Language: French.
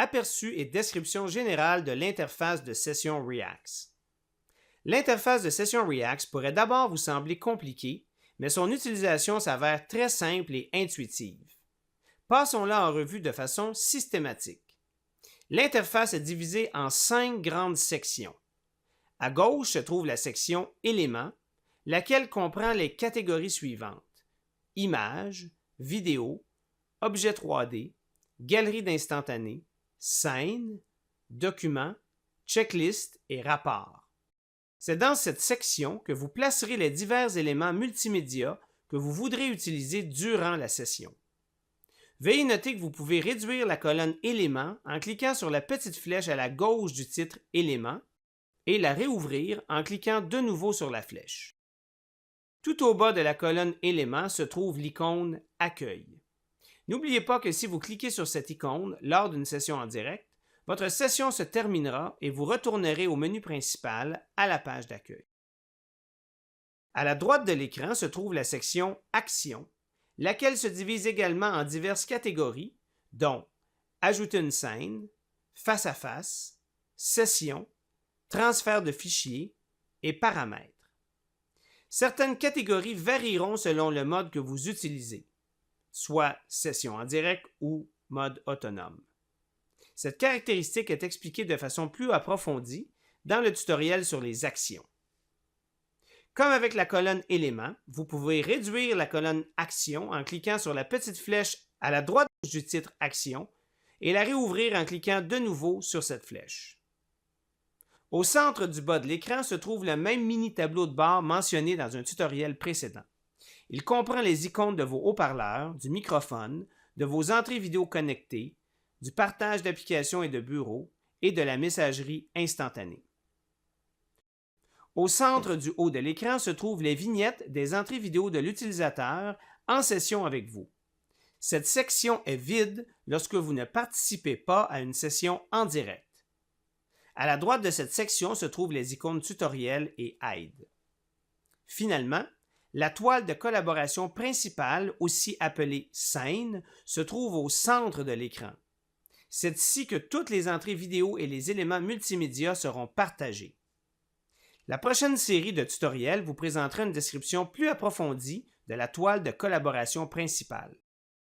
Aperçu et description générale de l'interface de session Reax. L'interface de session Reax pourrait d'abord vous sembler compliquée, mais son utilisation s'avère très simple et intuitive. Passons-la en revue de façon systématique. L'interface est divisée en 5 grandes sections. À gauche se trouve la section Éléments, laquelle comprend les catégories suivantes: Images, vidéos, objets 3D, galerie d'instantanés, scènes, documents, checklists et rapports. C'est dans cette section que vous placerez les divers éléments multimédia que vous voudrez utiliser durant la session. Veuillez noter que vous pouvez réduire la colonne Éléments en cliquant sur la petite flèche à la gauche du titre Éléments et la réouvrir en cliquant de nouveau sur la flèche. Tout au bas de la colonne Éléments se trouve l'icône Accueil. N'oubliez pas que si vous cliquez sur cette icône lors d'une session en direct, votre session se terminera et vous retournerez au menu principal à la page d'accueil. À la droite de l'écran se trouve la section Actions, laquelle se divise également en diverses catégories, dont Ajouter une scène, Face-à-face, Session, Transfert de fichiers et Paramètres. Certaines catégories varieront selon le mode que vous utilisez, soit session en direct ou mode autonome. Cette caractéristique est expliquée de façon plus approfondie dans le tutoriel sur les actions. Comme avec la colonne Éléments, vous pouvez réduire la colonne Actions en cliquant sur la petite flèche à la droite du titre Actions et la réouvrir en cliquant de nouveau sur cette flèche. Au centre du bas de l'écran se trouve le même mini-tableau de bord mentionné dans un tutoriel précédent. Il comprend les icônes de vos haut-parleurs, du microphone, de vos entrées vidéo connectées, du partage d'applications et de bureaux et de la messagerie instantanée. Au centre du haut de l'écran se trouvent les vignettes des entrées vidéo de l'utilisateur en session avec vous. Cette section est vide lorsque vous ne participez pas à une session en direct. À la droite de cette section se trouvent les icônes tutoriel et aide. Finalement, la toile de collaboration principale, aussi appelée scène, se trouve au centre de l'écran. C'est ici que toutes les entrées vidéo et les éléments multimédia seront partagés. La prochaine série de tutoriels vous présentera une description plus approfondie de la toile de collaboration principale.